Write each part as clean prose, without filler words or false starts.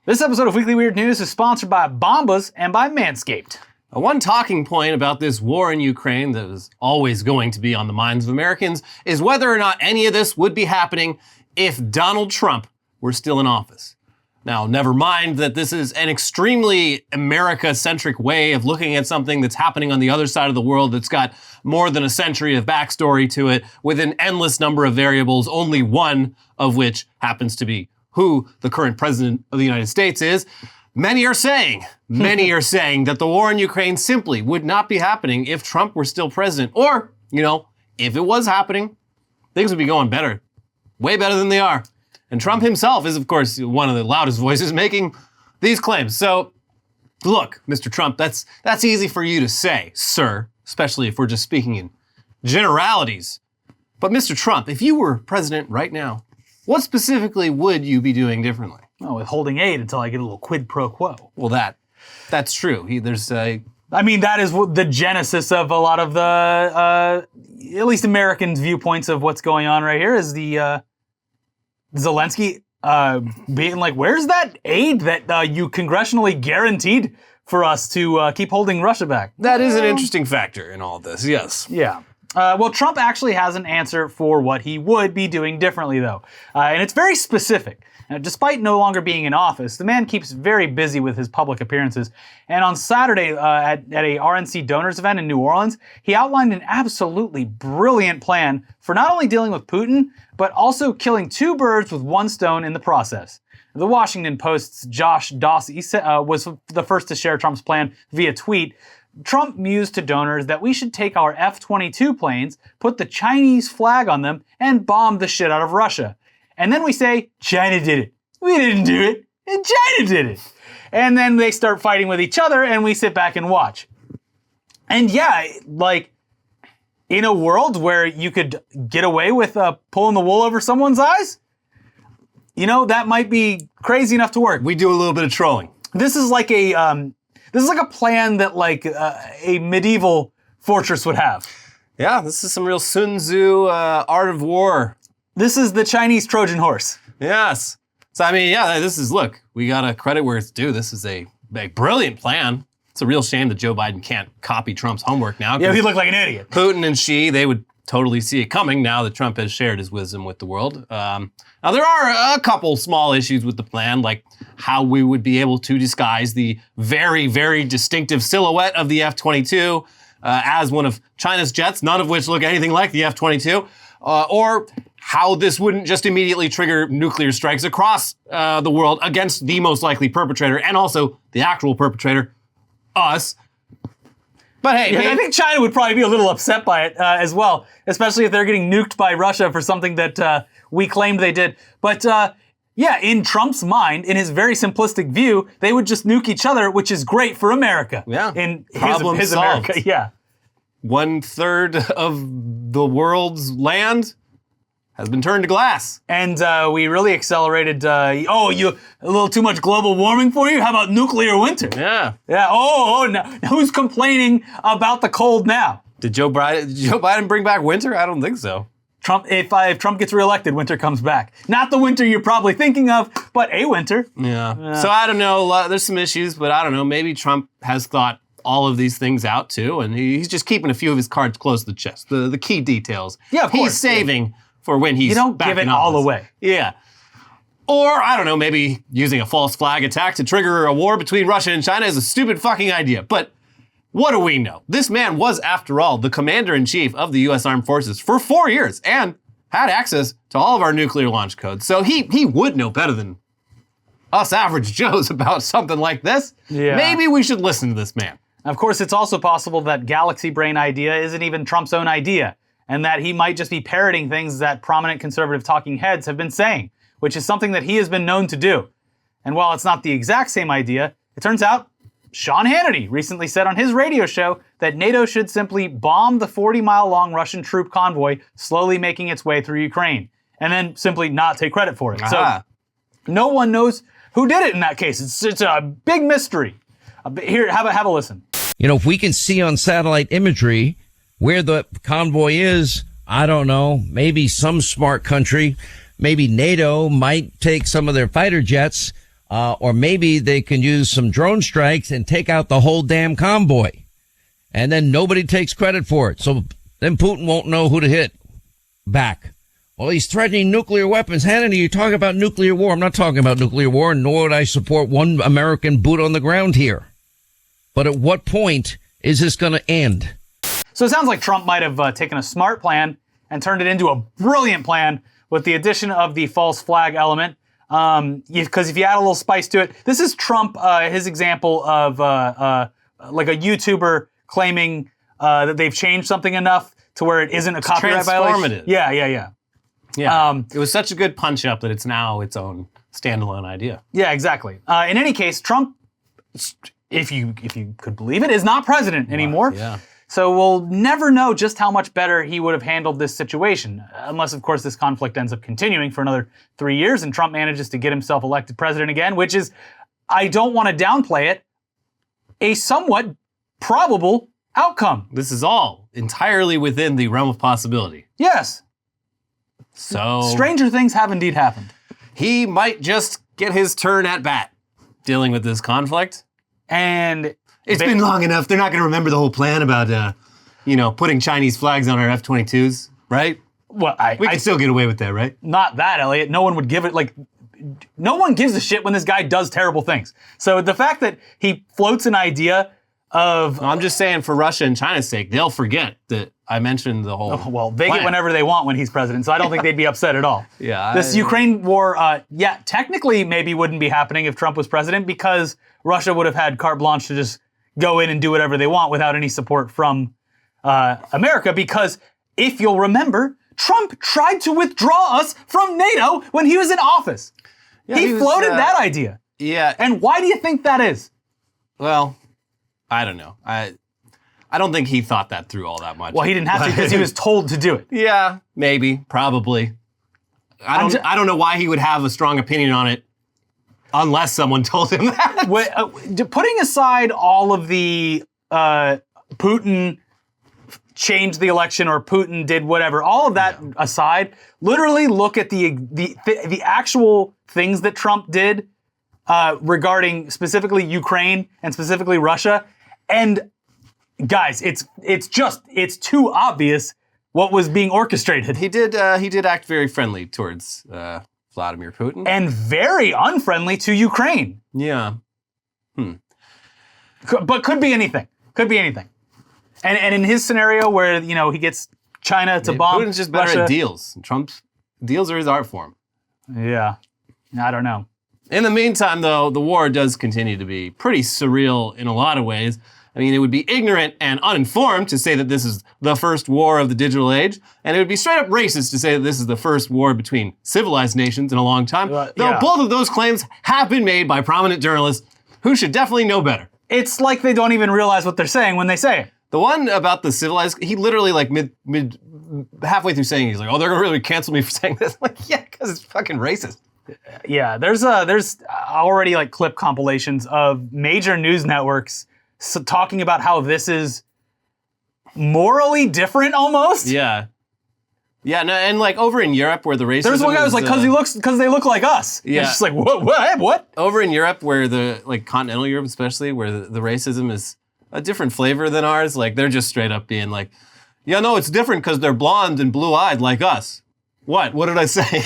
This episode of Weekly Weird News is sponsored by Bombas and by Manscaped. One talking point about this war in Ukraine that is always going to be on the minds of Americans is whether or not any of this would be happening if Donald Trump were still in office. Now, never mind that this is an extremely America-centric way of looking at something that's happening on the other side of the world that's got more than a century of backstory to it with an endless number of variables, only one of which happens to be who the current president of the United States is. Many are saying that the war in Ukraine simply would not be happening if Trump were still president. Or, if it was happening, things would be going better. Way better than they are. And Trump himself is, of course, one of the loudest voices making these claims. So, look, Mr. Trump, that's easy for you to say, sir, especially if we're just speaking in generalities. But Mr. Trump, if you were president right now, what specifically would you be doing differently? Oh, withholding aid until I get a little quid pro quo. Well, that's true. That is the genesis of a lot of the, at least Americans' viewpoints of what's going on right here is the Zelensky being like, where's that aid that you congressionally guaranteed for us to keep holding Russia back? That is an interesting factor in all of this, yes. Yeah. Well, Trump actually has an answer for what he would be doing differently, though. And it's very specific. Now, despite no longer being in office, the man keeps very busy with his public appearances. And on Saturday, at a RNC donors event in New Orleans, he outlined an absolutely brilliant plan for not only dealing with Putin, but also killing two birds with one stone in the process. The Washington Post's Josh Dawsey was the first to share Trump's plan via tweet. Trump mused to donors that we should take our F-22 planes, put the Chinese flag on them, and bomb the shit out of Russia. And then we say, China did it. We didn't do it. And China did it. And then they start fighting with each other, and we sit back and watch. And yeah, like, in a world where you could get away with pulling the wool over someone's eyes, that might be crazy enough to work. We do a little bit of trolling. This is like a plan that a medieval fortress would have. Yeah, this is some real Sun Tzu art of war. This is the Chinese Trojan horse. Yes. So, look, we got to credit where it's due. This is a brilliant plan. It's a real shame that Joe Biden can't copy Trump's homework now. Yeah, he looked like an idiot. Putin and Xi, they would totally see it coming now that Trump has shared his wisdom with the world. Now, there are a couple small issues with the plan, like how we would be able to disguise the very, very distinctive silhouette of the F-22 as one of China's jets, none of which look anything like the F-22, or how this wouldn't just immediately trigger nuclear strikes across the world against the most likely perpetrator and also the actual perpetrator, us. But hey, I think China would probably be a little upset by it as well, especially if they're getting nuked by Russia for something that we claimed they did. But in Trump's mind, in his very simplistic view, they would just nuke each other, which is great for America. Yeah. In his America, yeah. 1/3 of the world's land has been turned to glass. And we really accelerated, a little too much global warming for you? How about nuclear winter? Yeah. Yeah, now who's complaining about the cold now? Did Joe Biden bring back winter? I don't think so. If Trump gets reelected, winter comes back. Not the winter you're probably thinking of, but a winter. Yeah. So I don't know, there's some issues, but I don't know, maybe Trump has thought all of these things out too, and he's just keeping a few of his cards close to the chest, the key details. Yeah, of course. He's saving for when he's You don't back give it in all office. away. Yeah. Or, I don't know, maybe using a false flag attack to trigger a war between Russia and China is a stupid fucking idea. But what do we know? This man was, after all, the commander-in-chief of the U.S. Armed Forces for 4 years and had access to all of our nuclear launch codes. So he would know better than us average Joes about something like this. Yeah. Maybe we should listen to this man. Of course, it's also possible that galaxy brain idea isn't even Trump's own idea, and that he might just be parroting things that prominent conservative talking heads have been saying, which is something that he has been known to do. And while it's not the exact same idea, it turns out Sean Hannity recently said on his radio show that NATO should simply bomb the 40-mile-long Russian troop convoy slowly making its way through Ukraine, and then simply not take credit for it. So no one knows who did it in that case. It's a big mystery. Here, have a listen. If we can see on satellite imagery where the convoy is, I don't know, maybe some smart country, maybe NATO might take some of their fighter jets Or maybe they can use some drone strikes and take out the whole damn convoy. And then nobody takes credit for it. So then Putin won't know who to hit back. Well, he's threatening nuclear weapons. Hannity, you talk about nuclear war. I'm not talking about nuclear war, nor would I support one American boot on the ground here. But at what point is this going to end? So it sounds like Trump might have taken a smart plan and turned it into a brilliant plan with the addition of the false flag element. Because if you add a little spice to it, this is Trump, his example of like a YouTuber claiming that they've changed something enough to where it isn't a copyright violation. Yeah. Yeah, it was such a good punch-up that it's now its own standalone idea. Yeah, exactly. In any case, Trump, if you could believe it, is not president anymore. Yeah. So we'll never know just how much better he would have handled this situation, unless, of course, this conflict ends up continuing for another 3 years and Trump manages to get himself elected president again, which is, I don't want to downplay it, a somewhat probable outcome. This is all entirely within the realm of possibility. Yes. So Stranger things have indeed happened. he might just get his turn at bat dealing with this conflict. And It's been long enough. They're not going to remember the whole plan about, putting Chinese flags on our F-22s, right? well, We can still get away with that, right? not that, Elliot. No one would give it, no one gives a shit when this guy does terrible things. So the fact that he floats an idea of, I'm just saying, for Russia and China's sake, they'll forget that I mentioned the whole. well, they plan. get whenever they want when he's president, so I don't think they'd be upset at all. Yeah, This Ukraine war, technically maybe wouldn't be happening if Trump was president because Russia would have had carte blanche to just go in and do whatever they want without any support from America, because if you'll remember, Trump tried to withdraw us from NATO when he was in office. Yeah, he was, floated that idea. Yeah, And why do you think that is? well, I don't know. I don't think he thought that through all that much. Well, he didn't have to because he was told to do it. Yeah, maybe, probably. I don't know why he would have a strong opinion on it unless someone told him that. Putting aside all of the Putin changed the election or Putin did whatever, all of that aside, literally look at the actual things that Trump did regarding specifically Ukraine and specifically Russia. And guys, it's too obvious what was being orchestrated. He did act very friendly towards Vladimir Putin. And very unfriendly to Ukraine. Yeah. But could be anything. Could be anything. And in his scenario where, he gets China to bomb Putin's just better Russia, at deals. Trump's deals are his art form. Yeah. I don't know. In the meantime, though, the war does continue to be pretty surreal in a lot of ways. I mean, it would be ignorant and uninformed to say that this is the first war of the digital age, and it would be straight up racist to say that this is the first war between civilized nations in a long time, though yeah. both of those claims have been made by prominent journalists who should definitely know better. It's like they don't even realize what they're saying when they say it. The one about the civilized, he literally mid halfway through saying, he's like, oh, they're gonna really cancel me for saying this. I'm like, yeah, because it's fucking racist. Yeah, there's already clip compilations of major news networks talking about how this is morally different almost. Yeah. Yeah, no, and over in Europe where the racism There's one guy who's like, because they look like us. Yeah. It's just like, what? Over in Europe where continental Europe especially, where the racism is a different flavor than ours, they're just straight up being like, yeah, no, it's different because they're blonde and blue-eyed like us. What did I say?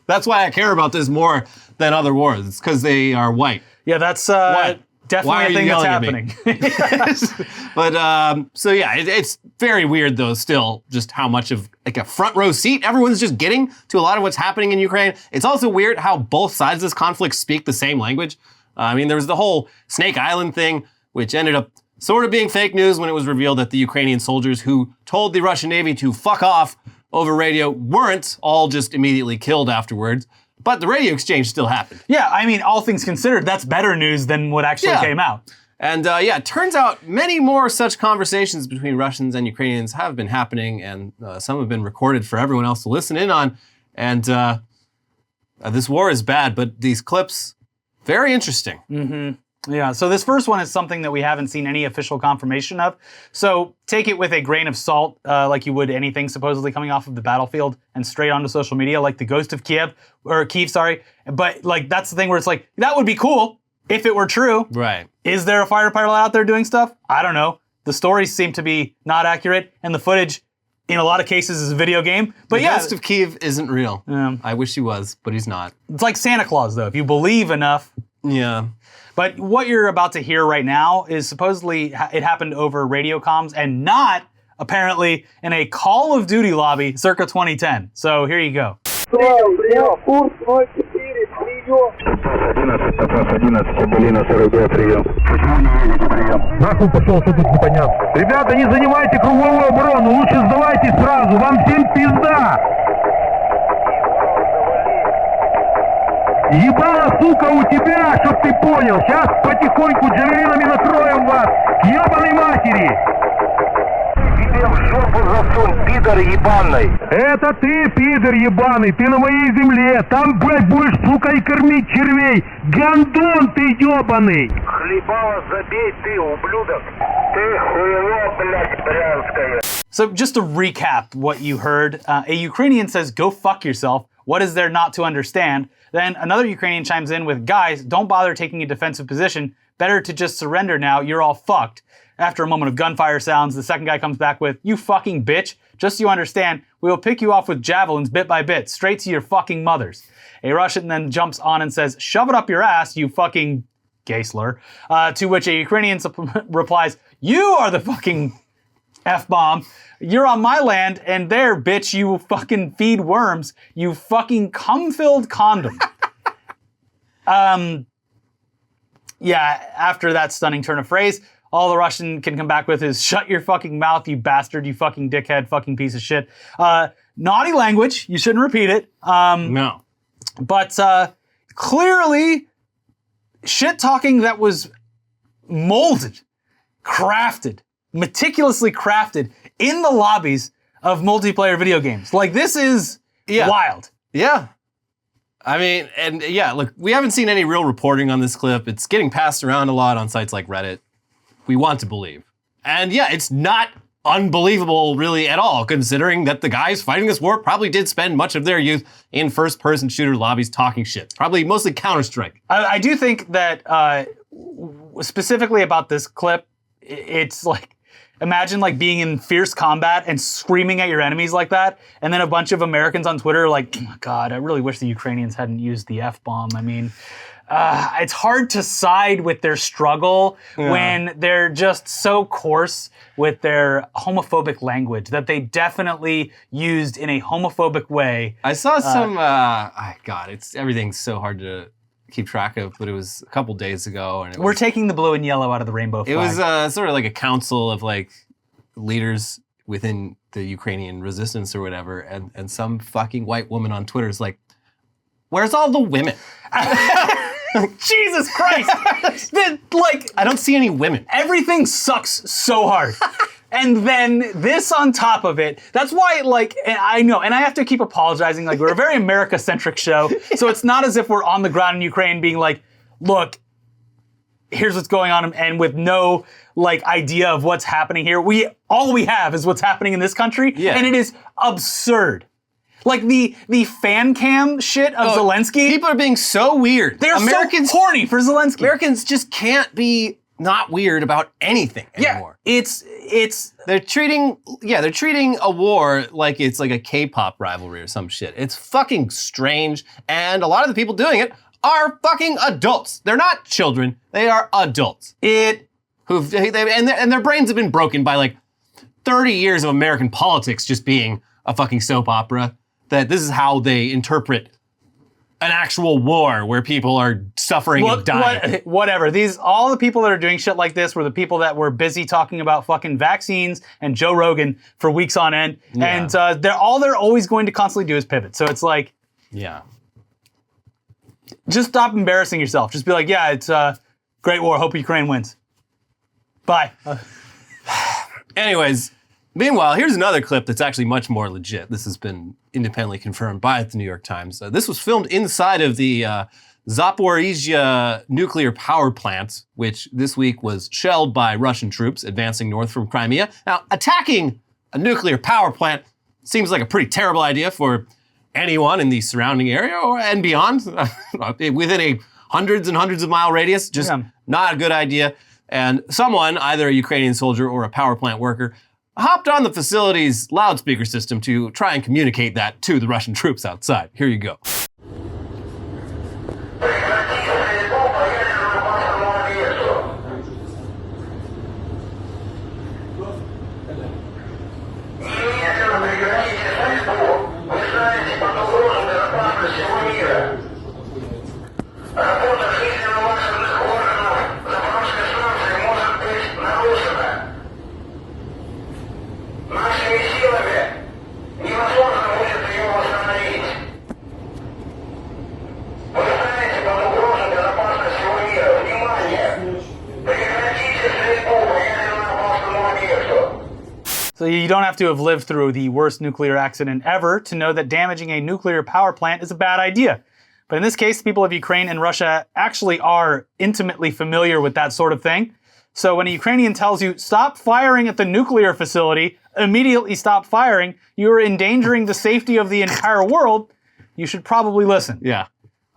That's why I care about this more than other wars. It's because they are white. Yeah, that's definitely a thing that's happening. But, so yeah, it's very weird though still just how much of a front row seat everyone's just getting to a lot of what's happening in Ukraine. It's also weird how both sides of this conflict speak the same language. I mean, there was the whole Snake Island thing, which ended up sort of being fake news when it was revealed that the Ukrainian soldiers who told the Russian Navy to fuck off over radio weren't all just immediately killed afterwards. But the radio exchange still happened. Yeah, I mean, all things considered, that's better news than what actually came out. And it turns out many more such conversations between Russians and Ukrainians have been happening, and some have been recorded for everyone else to listen in on. And this war is bad, but these clips, very interesting. Mm-hmm. Yeah, so this first one is something that we haven't seen any official confirmation of. So take it with a grain of salt, like you would anything supposedly coming off of the battlefield and straight onto social media, like the ghost of Kiev, sorry. But like that's the thing where it's like, that would be cool if it were true. Right. Is there a fighter pilot out there doing stuff? I don't know. The stories seem to be not accurate, and the footage, in a lot of cases, is a video game. But the ghost of Kiev isn't real. Yeah. I wish he was, but he's not. It's like Santa Claus, though. If you believe enough. Yeah. But what you're about to hear right now is supposedly it happened over radio comms and not, apparently, in a Call of Duty lobby circa 2010. So here you go. Нахуй пошел, что тут непонятно. Ребята, не занимайте круговую оборону, лучше сдавайтесь сразу, вам всем пизда! Ебало, сука, у тебя, чтоб ты понял, сейчас потихоньку джавелинами накроем вас, к ебаной матери! Тебе в жопу засунь, пидор ебаный! Это ты, пидор ебаный, ты на моей земле, там, блядь, будешь, сука, и кормить червей! Гандон ты ебаный! Хлебало забей ты, ублюдок! Ты хуйло, блядь, брянское! So just to recap what you heard, a Ukrainian says, "Go fuck yourself. What is there not to understand?" Then another Ukrainian chimes in with, "Guys, don't bother taking a defensive position. Better to just surrender now. You're all fucked." After a moment of gunfire sounds, the second guy comes back with, "You fucking bitch. Just so you understand, we will pick you off with javelins bit by bit, straight to your fucking mothers." A Russian then jumps on and says, "Shove it up your ass, you fucking gay slur." To which a Ukrainian replies, "You are the fucking F-bomb. You're on my land, and there, bitch, you fucking feed worms. You fucking cum-filled condom." Yeah, after that stunning turn of phrase, all the Russian can come back with is, "Shut your fucking mouth, you bastard, you fucking dickhead, fucking piece of shit." Naughty language. You shouldn't repeat it. No. But clearly, shit-talking that was molded, crafted, meticulously crafted in the lobbies of multiplayer video games. Like, this is wild. Yeah. I mean, and yeah, look, we haven't seen any real reporting on this clip. It's getting passed around a lot on sites like Reddit. We want to believe. And yeah, it's not unbelievable really at all, considering that the guys fighting this war probably did spend much of their youth in first-person shooter lobbies talking shit. Probably mostly Counter-Strike. I do think that specifically about this clip, it's like, imagine like being in fierce combat and screaming at your enemies like that, and then a bunch of Americans on Twitter are like, "Oh my God, I really wish the Ukrainians hadn't used the F-bomb." I mean, it's hard to side with their struggle when they're just so coarse with their homophobic language that they definitely used in a homophobic way. I saw some, everything's so hard to keep track of, but it was a couple days ago. And we're taking the blue and yellow out of the rainbow flag. It was sort of like a council of like leaders within the Ukrainian resistance or whatever, and some fucking white woman on Twitter is like, "Where's all the women?" Jesus Christ! I don't see any women. Everything sucks so hard. And then this on top of it, that's why, like, and I know, and I have to keep apologizing, like, we're a very America-centric show, so it's not as if we're on the ground in Ukraine being like, "Look, here's what's going on," and with no, like, idea of what's happening here. All we have is what's happening in this country, and it is absurd. Like, the fan cam shit of Zelensky. People are being so weird. They're so horny for Zelensky. Americans just can't be not weird about anything anymore. They're treating a war like it's like a K-pop rivalry or some shit. It's fucking strange, and a lot of the people doing it are fucking adults. They're not children. They are adults. And their brains have been broken by like 30 years of American politics just being a fucking soap opera. That this is how they interpret an actual war where people are suffering and dying. Whatever. All the people that are doing shit like this were the people that were busy talking about fucking vaccines and Joe Rogan for weeks on end. Yeah. And they're always going to constantly do is pivot. So it's like, just stop embarrassing yourself. Just be like, "Yeah, it's a great war. Hope Ukraine wins. Bye." Anyways, meanwhile, here's another clip that's actually much more legit. This has been independently confirmed by the New York Times. This was filmed inside of the Zaporizhia nuclear power plant, which this week was shelled by Russian troops advancing north from Crimea. Now, attacking a nuclear power plant seems like a pretty terrible idea for anyone in the surrounding area and beyond. Within a hundreds and hundreds of mile radius, just not a good idea. And someone, either a Ukrainian soldier or a power plant worker, hopped on the facility's loudspeaker system to try and communicate that to the Russian troops outside. Here you go. So you don't have to have lived through the worst nuclear accident ever to know that damaging a nuclear power plant is a bad idea. But in this case, the people of Ukraine and Russia actually are intimately familiar with that sort of thing. So when a Ukrainian tells you, stop firing at the nuclear facility, immediately stop firing, you're endangering the safety of the entire world, you should probably listen. Yeah.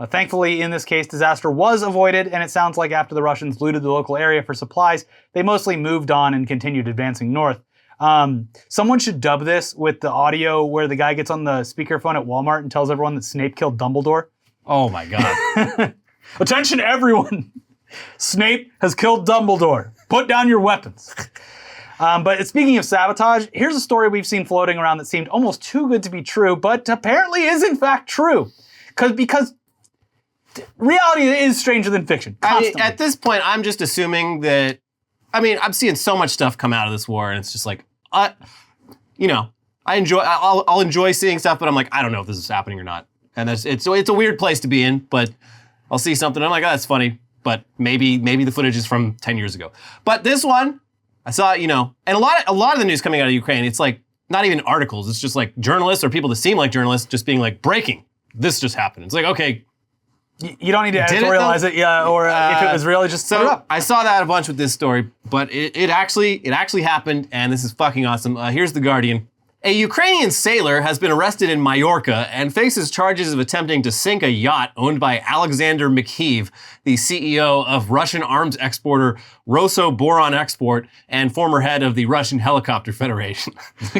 Thankfully, in this case, disaster was avoided, and it sounds like after the Russians looted the local area for supplies, they mostly moved on and continued advancing north. Someone should dub this with the audio where the guy gets on the speakerphone at Walmart and tells everyone that Snape killed Dumbledore. Oh my God. Attention everyone! Snape has killed Dumbledore. Put down your weapons. But speaking of sabotage, here's a story we've seen floating around that seemed almost too good to be true, but apparently is in fact true. Because reality is stranger than fiction. Constantly. At this point, I'm just assuming that, I'm seeing so much stuff come out of this war, and it's just like, I'll enjoy seeing stuff, but I'm like, I don't know if this is happening or not. And it's a weird place to be in, but I'll see something, and I'm like, oh, that's funny, but maybe the footage is from 10 years ago. But this one, I saw, and a lot of the news coming out of Ukraine, it's like not even articles, it's just like journalists or people that seem like journalists just being like, breaking, this just happened. It's like, okay. You don't need to editorialize it, or if it was really just put it up. I saw that a bunch with this story, but it actually happened, and this is fucking awesome. Here's The Guardian. A Ukrainian sailor has been arrested in Majorca and faces charges of attempting to sink a yacht owned by Alexander Mikheev, the CEO of Russian arms exporter Rosoboronexport and former head of the Russian Helicopter Federation.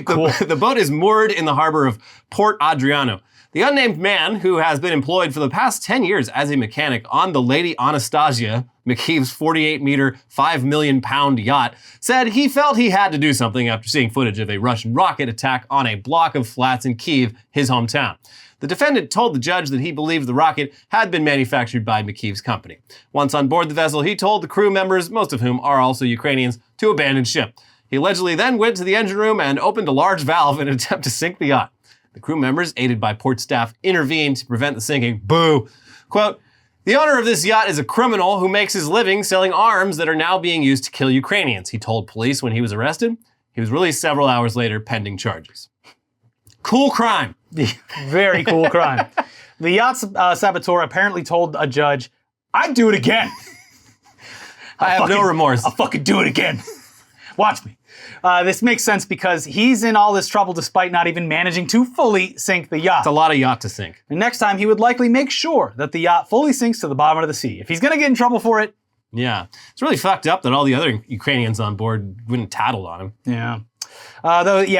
Cool. The boat is moored in the harbor of Port Adriano. The unnamed man, who has been employed for the past 10 years as a mechanic on the Lady Anastasia, Mikheev's 48-meter, 5 million pound yacht, said he felt he had to do something after seeing footage of a Russian rocket attack on a block of flats in Kyiv, his hometown. The defendant told the judge that he believed the rocket had been manufactured by Mikheev's company. Once on board the vessel, he told the crew members, most of whom are also Ukrainians, to abandon ship. He allegedly then went to the engine room and opened a large valve in an attempt to sink the yacht. The crew members, aided by port staff, intervened to prevent the sinking. Boo! Quote, the owner of this yacht is a criminal who makes his living selling arms that are now being used to kill Ukrainians, he told police when he was arrested. He was released several hours later pending charges. Cool crime. Very cool crime. The yacht saboteur apparently told a judge, I'd do it again. I have no remorse. I'll fucking do it again. Watch me. This makes sense because he's in all this trouble despite not even managing to fully sink the yacht. It's a lot of yacht to sink. And next time he would likely make sure that the yacht fully sinks to the bottom of the sea. If he's gonna get in trouble for it. Yeah. It's really fucked up that all the other Ukrainians on board wouldn't tattle on him. Yeah.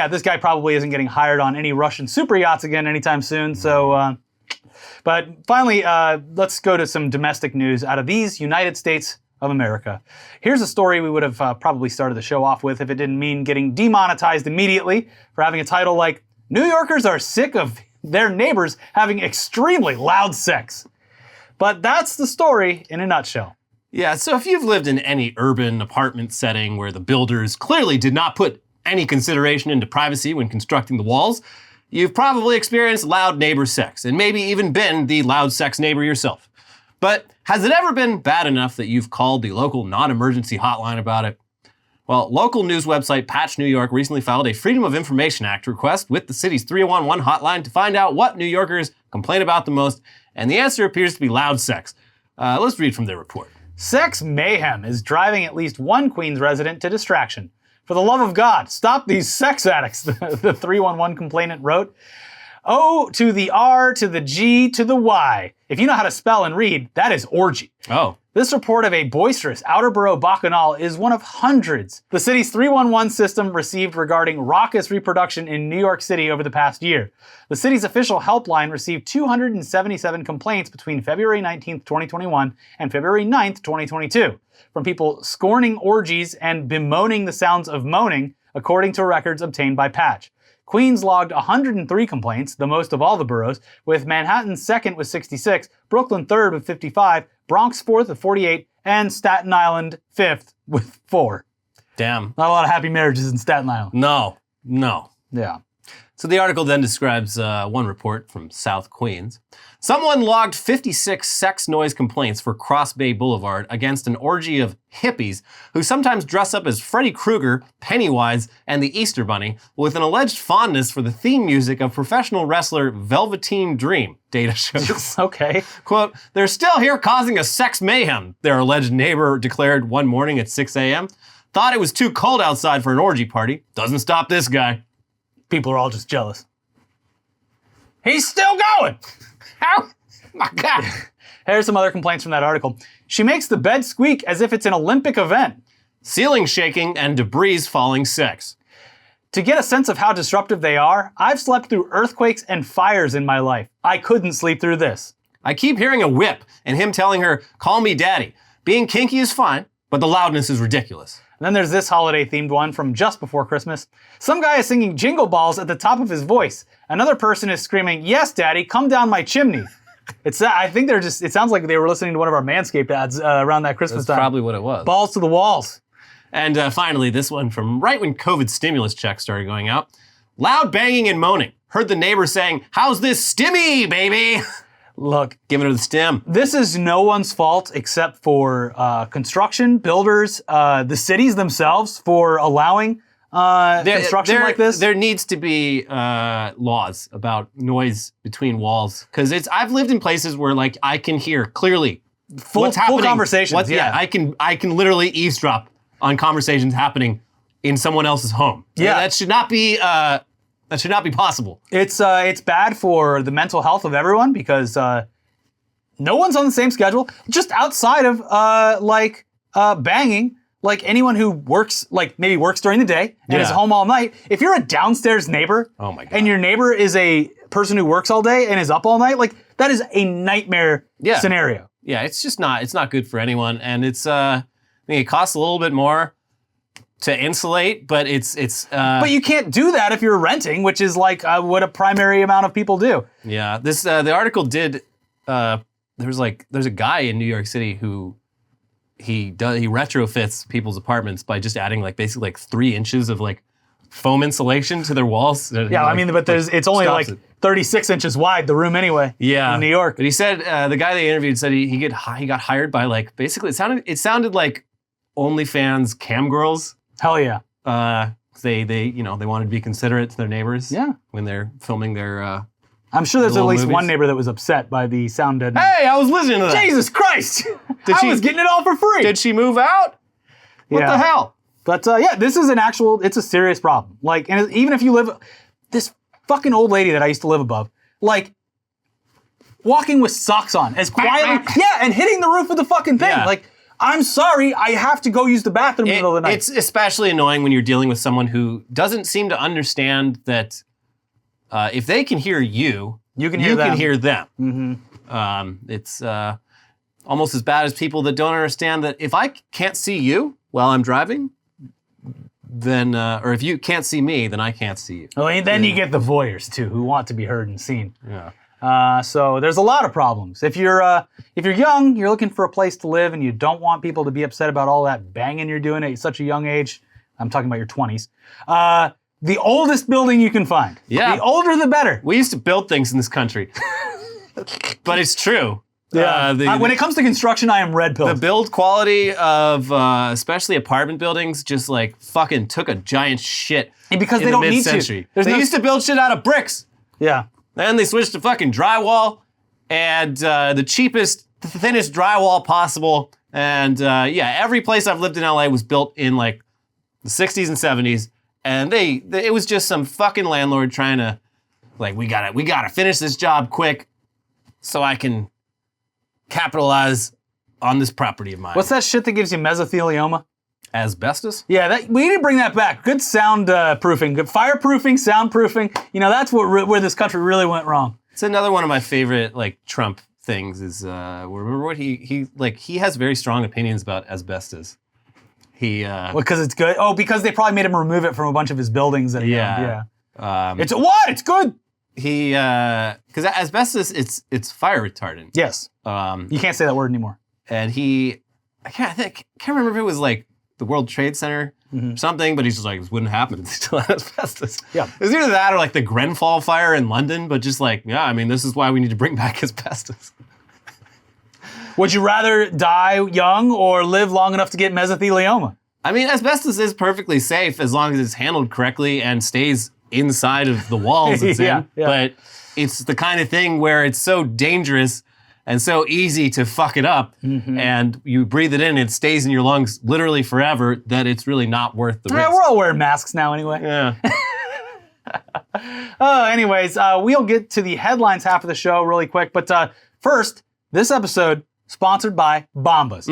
This guy probably isn't getting hired on any Russian super yachts again anytime soon. So, but finally, let's go to some domestic news out of these United States of America. Here's a story we would have probably started the show off with if it didn't mean getting demonetized immediately for having a title like, New Yorkers are sick of their neighbors having extremely loud sex. But that's the story in a nutshell. Yeah, so if you've lived in any urban apartment setting where the builders clearly did not put any consideration into privacy when constructing the walls, you've probably experienced loud neighbor sex and maybe even been the loud sex neighbor yourself. But has it ever been bad enough that you've called the local non-emergency hotline about it? Well, local news website Patch New York recently filed a Freedom of Information Act request with the city's 311 hotline to find out what New Yorkers complain about the most And the answer appears to be loud sex. Let's read from their report. Sex mayhem is driving at least one Queens resident to distraction. For the love of God, stop these sex addicts, the 311 complainant wrote. O to the R to the G to the Y. If you know how to spell and read, that is orgy. Oh. This report of a boisterous outer borough bacchanal is one of hundreds the city's 311 system received regarding raucous reproduction in New York City over the past year. The city's official helpline received 277 complaints between February 19th, 2021 and February 9th, 2022, from people scorning orgies and bemoaning the sounds of moaning, according to records obtained by Patch. Queens logged 103 complaints, the most of all the boroughs, with Manhattan second with 66, Brooklyn third with 55, Bronx fourth with 48, and Staten Island fifth with 4. Damn. Not a lot of happy marriages in Staten Island. No. Yeah. So the article then describes one report from South Queens. Someone logged 56 sex noise complaints for Cross Bay Boulevard against an orgy of hippies who sometimes dress up as Freddy Krueger, Pennywise, and the Easter Bunny with an alleged fondness for the theme music of professional wrestler Velveteen Dream, data shows. Okay. Quote, they're still here causing a sex mayhem, their alleged neighbor declared one morning at 6 a.m. Thought it was too cold outside for an orgy party. Doesn't stop this guy. People are all just jealous. He's still going! How? My God. Here's some other complaints from that article. She makes the bed squeak as if it's an Olympic event. Ceiling shaking and debris falling sex. To get a sense of how disruptive they are, I've slept through earthquakes and fires in my life. I couldn't sleep through this. I keep hearing a whip and him telling her, call me daddy. Being kinky is fine, but the loudness is ridiculous. And then there's this holiday-themed one from just before Christmas. Some guy is singing Jingle Balls at the top of his voice. Another person is screaming, yes, daddy, come down my chimney. I think it sounds like they were listening to one of our Manscaped ads around that Christmas That's time. probably what it was. Balls to the walls. And finally, this one from right when COVID stimulus checks started going out. Loud banging and moaning. Heard the neighbor saying, how's this stimmy, baby? Look, Giving her the stim. this is no one's fault except for construction, builders, the cities themselves for allowing construction like this. There needs to be laws about noise between walls. Because I've lived in places where like I can hear clearly what's happening. Full conversations, yeah. I can literally eavesdrop on conversations happening in someone else's home. Yeah. That should not be possible. It's bad for the mental health of everyone because no one's on the same schedule. Just outside of banging, like anyone who works, like maybe works during the day and is Yeah. home all night. If you're a downstairs neighbor, Oh my God. and your neighbor is a person who works all day and is up all night, like that is a nightmare Yeah. scenario. Yeah, it's not good for anyone. And I think it costs a little bit more to insulate, but But you can't do that if you're renting, which is like what a primary amount of people do. yeah. This the article did. There's a guy in New York City who he retrofits people's apartments by just adding like basically like 3 inches of like foam insulation to their walls. Yeah, I mean, but it's only like stops it. 36 inches wide, the room anyway. Yeah, in New York. But he said the guy they interviewed said he got hired by like basically it sounded like OnlyFans cam girls. Hell yeah. They wanted to be considerate to their neighbors. Yeah. When they're filming their. I'm sure there's at little least movies. one neighbor that was upset by the sound deadening. Hey, I was listening to that. Jesus Christ! I she- was getting it all for free. Did she move out? What Yeah. the hell? But this is it's a serious problem. Like, and even if you live, this fucking old lady that I used to live above, like, walking with socks on as quietly, and hitting the roof of the fucking thing. Yeah. Like, I'm sorry, I have to go use the bathroom in the middle of the night. It's especially annoying when you're dealing with someone who doesn't seem to understand that if they can hear you, You can hear them. can hear them. It's almost as bad as people that don't understand that if I can't see you while I'm driving, then or if you can't see me, then I can't see you. Well, and then you get the voyeurs too, who want to be heard and seen. Yeah. So there's a lot of problems. If you're young, you're looking for a place to live, and you don't want people to be upset about all that banging you're doing at such a young age. I'm talking about your 20s. The oldest building you can find. Yeah. The older, the better. We used to build things in this country, but it's true. When it comes to construction, I am red pill. The build quality of especially apartment buildings just like fucking took a giant shit. Because in they the don't need to. mid-century. There's They no- used to build shit out of bricks. Yeah. Then they switched to fucking drywall. and the cheapest, thinnest drywall possible. And every place I've lived in LA was built in like the 60s and 70s. And it was just some fucking landlord trying to, like, we gotta finish this job quick so I can capitalize on this property of mine. What's that shit that gives you mesothelioma? Asbestos? Yeah, we need to bring that back. Good sound proofing, good fireproofing, soundproofing. You know, that's where this country really went wrong. It's another one of my favorite, like, Trump things is, remember what he has very strong opinions about asbestos. Because it's good? Oh, because they probably made him remove it from a bunch of his buildings that he owned. Yeah. It's what? It's good. Because asbestos, it's fire retardant. Yes. You can't say that word anymore. And I can't remember if it was like the World Trade Center or something, but he's just like, this wouldn't happen if they still had asbestos. Yeah. It was either that or like the Grenfell fire in London, but just like, yeah, I mean, this is why we need to bring back asbestos. Would you rather die young or live long enough to get mesothelioma? I mean, asbestos is perfectly safe as long as it's handled correctly and stays inside of the walls it's in. But it's the kind of thing where it's so dangerous and so easy to fuck it up, and you breathe it in and it stays in your lungs literally forever, that it's really not worth the risk. We're all wearing masks now anyway. Yeah. Anyways, we'll get to the headlines half of the show really quick. But first, this episode sponsored by Bombas.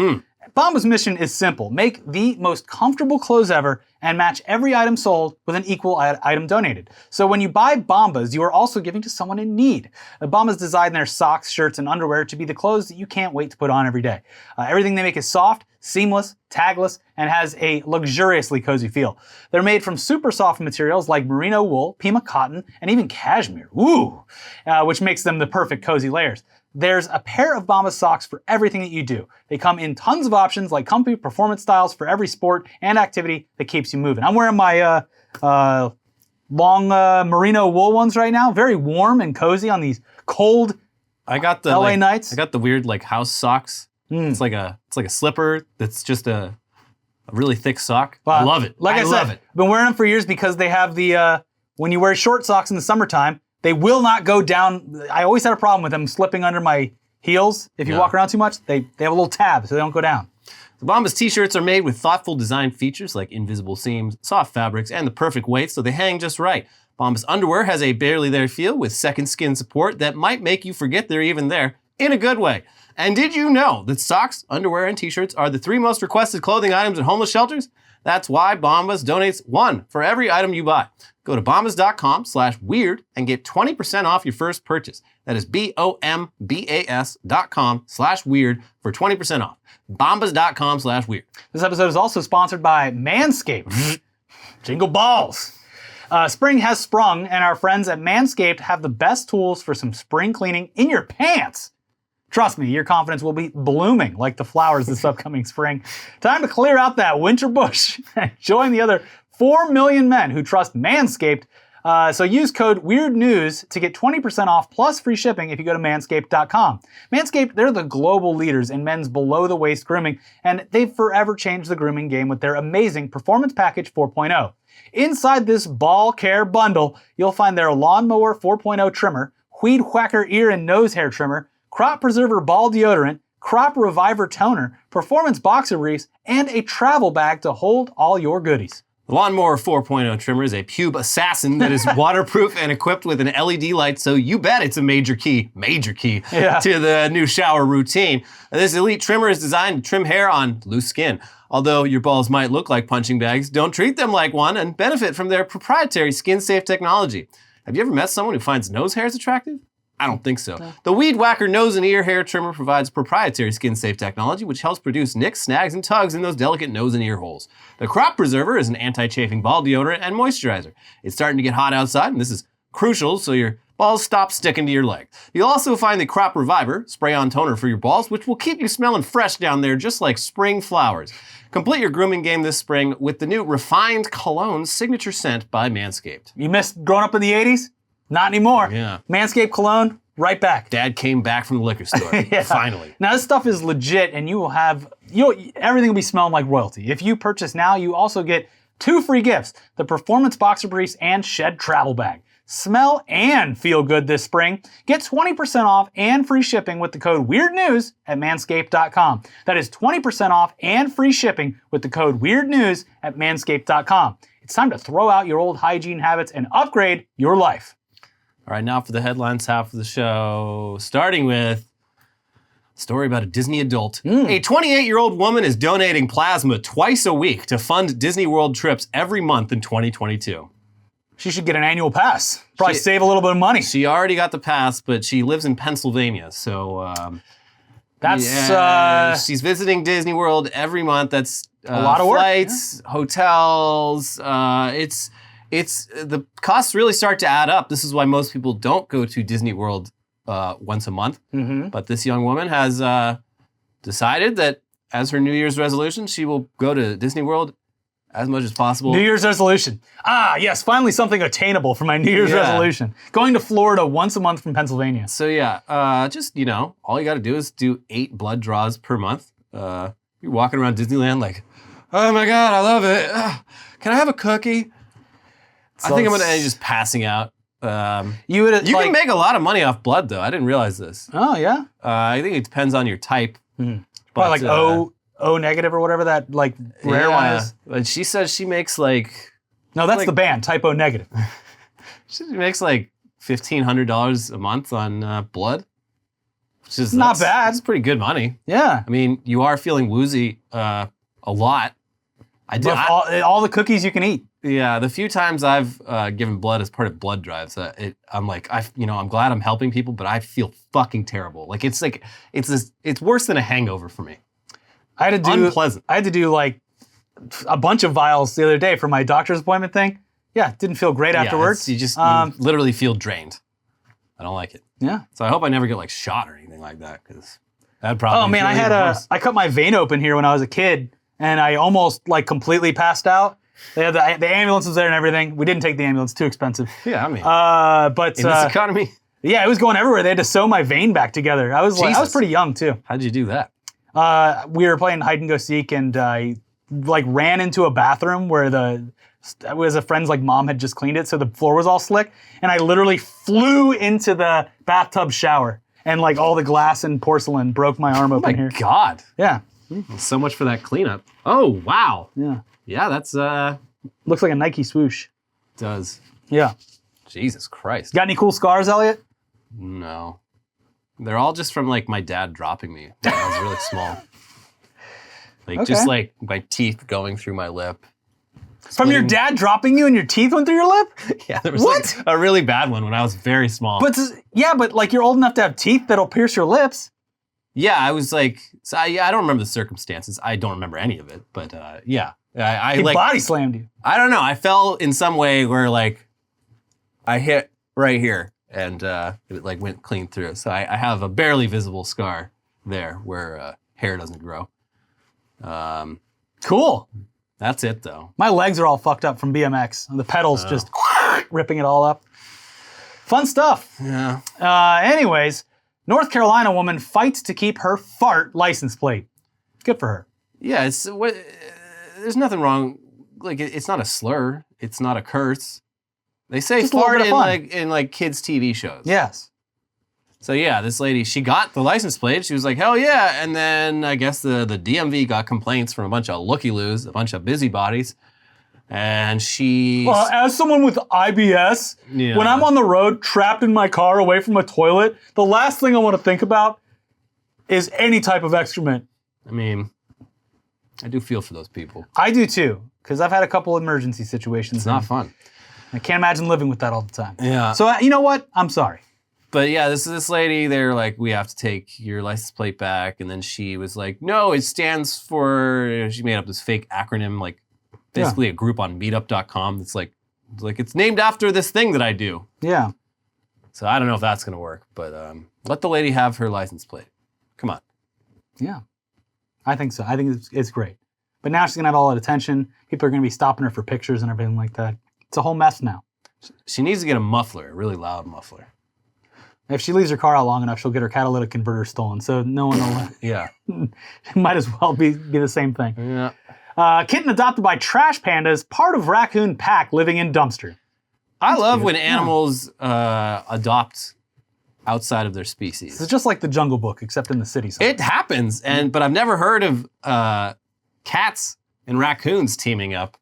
Bombas' mission is simple. Make the most comfortable clothes ever and match every item sold with an equal item donated. So when you buy Bombas, you are also giving to someone in need. Bombas design their socks, shirts, and underwear to be the clothes that you can't wait to put on every day. Everything they make is soft, seamless, tagless, and has a luxuriously cozy feel. They're made from super soft materials like merino wool, Pima cotton, and even cashmere, which makes them the perfect cozy layers. There's a pair of Bombas socks for everything that you do. They come in tons of options like comfy performance styles for every sport and activity that keeps you moving. I'm wearing my long merino wool ones right now. Very warm and cozy on these cold LA nights. I got the weird like house socks. It's like a slipper that's just a really thick sock. I love it. Like I said, I've been wearing them for years because they have the when you wear short socks in the summertime, they will not go down. I always had a problem with them slipping under my heels. If you walk around too much, they have a little tab so they don't go down. The Bombas t-shirts are made with thoughtful design features like invisible seams, soft fabrics, and the perfect weight so they hang just right. Bombas underwear has a barely there feel with second skin support that might make you forget they're even there in a good way. And did you know that socks, underwear, and t-shirts are the 3 most requested clothing items in homeless shelters? That's why Bombas donates 1 for every item you buy. Go to bombas.com/weird and get 20% off your first purchase. That is bombas.com/weird for 20% off. Bombas.com/weird. This episode is also sponsored by Manscaped. Jingle balls. Spring has sprung, and our friends at Manscaped have the best tools for some spring cleaning in your pants. Trust me, your confidence will be blooming like the flowers this upcoming spring. Time to clear out that winter bush and join the other 4 million men who trust Manscaped. So use code WEIRDNEWS to get 20% off plus free shipping if you go to manscaped.com. Manscaped, they're the global leaders in men's below-the-waist grooming, and they've forever changed the grooming game with their amazing Performance Package 4.0. Inside this ball care bundle, you'll find their Lawnmower 4.0 trimmer, Weed Whacker ear and nose hair trimmer, Crop Preserver ball deodorant, Crop Reviver toner, Performance boxer briefs, and a travel bag to hold all your goodies. The Lawnmower 4.0 trimmer is a pube assassin that is waterproof and equipped with an LED light, so you bet it's a major key to the new shower routine. This elite trimmer is designed to trim hair on loose skin. Although your balls might look like punching bags, don't treat them like one and benefit from their proprietary skin-safe technology. Have you ever met someone who finds nose hairs attractive? I don't think so. The Weed Whacker nose and ear hair trimmer provides proprietary skin-safe technology which helps produce nicks, snags, and tugs in those delicate nose and ear holes. The Crop Preserver is an anti-chafing ball deodorant and moisturizer. It's starting to get hot outside, and this is crucial so your balls stop sticking to your leg. You'll also find the Crop Reviver, spray-on toner for your balls, which will keep you smelling fresh down there just like spring flowers. Complete your grooming game this spring with the new Refined Cologne signature scent by Manscaped. You missed growing up in the 80s? Not anymore. Yeah. Manscaped cologne, right back. Dad came back from the liquor store. Finally. Now this stuff is legit, and everything will be smelling like royalty. If you purchase now, you also get 2 free gifts: the Performance boxer briefs and Shed travel bag. smell and feel good this spring. Get 20% off and free shipping with the code WEIRDNEWS at manscaped.com. That is 20% off and free shipping with the code WEIRDNEWS at manscaped.com. It's time to throw out your old hygiene habits and upgrade your life. All right, now for the headlines half of the show, starting with a story about a Disney adult. A 28-year-old woman is donating plasma twice a week to fund Disney World trips every month in 2022. She should get an annual pass. Probably save a little bit of money. She already got the pass, but she lives in Pennsylvania, so that's she's visiting Disney World every month. That's a lot of work. Flights, hotels. It's the costs really start to add up. This is why most people don't go to Disney World once a month. Mm-hmm. But this young woman has decided that as her New Year's resolution, she will go to Disney World as much as possible. New Year's resolution. Ah, yes, finally something attainable for my New Year's resolution. Going to Florida once a month from Pennsylvania. So just, all you got to do is do 8 blood draws per month. You're walking around Disneyland like, oh my God, I love it. Can I have a cookie? I think I'm going to end just passing out. You can make a lot of money off blood, though. I didn't realize this. Oh, yeah? I think it depends on your type. Probably like O negative or whatever that rare one is. But she says she makes No, that's the band, type O negative. she makes $1,500 a month on blood. Which is not bad. That's pretty good money. Yeah. I mean, you are feeling woozy a lot. All the cookies you can eat. Yeah, the few times I've given blood as part of blood drives, I'm glad I'm helping people, but I feel fucking terrible. It's worse than a hangover for me. I had to do unpleasant. I had to do a bunch of vials the other day for my doctor's appointment thing. Yeah, didn't feel great afterwards. You literally feel drained. I don't like it. Yeah. So I hope I never get shot or anything like that, because that'd probably. Oh man, I cut my vein open here when I was a kid, and I almost completely passed out. They had the ambulance was there and everything. We didn't take the ambulance; too expensive. Yeah, I mean, but in this economy. Yeah, it was going everywhere. They had to sew my vein back together. I was pretty young too. How'd you do that? We were playing hide and go seek, and I ran into a bathroom where it was a friend's mom had just cleaned it, so the floor was all slick, and I literally flew into the bathtub shower, and all the glass and porcelain broke my arm open here. Oh my God! Yeah. So much for that cleanup. Oh wow. Yeah. Yeah, that's looks like a Nike swoosh. Does. Yeah. Jesus Christ. Got any cool scars, Elliot? No. They're all just from my dad dropping me when I was really small. Just my teeth going through my lip. From your dad dropping you and your teeth went through your lip? Yeah, there was a really bad one when I was very small. But you're old enough to have teeth that'll pierce your lips. Yeah, I was I don't remember the circumstances. I don't remember any of it, but yeah. He body slammed you. I don't know. I fell in some way where I hit right here and it went clean through. So I have a barely visible scar there where hair doesn't grow. Cool. That's it though. My legs are all fucked up from BMX. The pedals just ripping it all up. Fun stuff. Yeah. Anyways, North Carolina woman fights to keep her fart license plate. Good for her. Yeah, there's nothing wrong. It's not a slur. It's not a curse. They say Just fart in kids' TV shows. Yes. So yeah, this lady, she got the license plate. She was like, hell yeah. And then I guess the DMV got complaints from a bunch of looky-loos, a bunch of busybodies. And she... Well, as someone with IBS, when I'm on the road, trapped in my car away from a toilet, the last thing I want to think about is any type of excrement. I mean, I do feel for those people. I do too, because I've had a couple emergency situations. It's not fun. I can't imagine living with that all the time. Yeah. So you know what? I'm sorry. But yeah, this lady, they're like, we have to take your license plate back. And then she was like, no, it stands for, she made up this fake acronym, basically a group on meetup.com that's it's named after this thing that I do. Yeah. So I don't know if that's going to work, but let the lady have her license plate. Come on. Yeah. I think so. I think it's great. But now she's going to have all that attention. People are going to be stopping her for pictures and everything like that. It's a whole mess now. She needs to get a muffler, a really loud muffler. If she leaves her car out long enough, she'll get her catalytic converter stolen. So no one will. Yeah. It might as well be the same thing. Yeah. Kitten adopted by trash pandas, part of raccoon pack living in dumpster. I love when animals adopt outside of their species. It's just like the Jungle Book, except in the city. It happens, but I've never heard of cats and raccoons teaming up.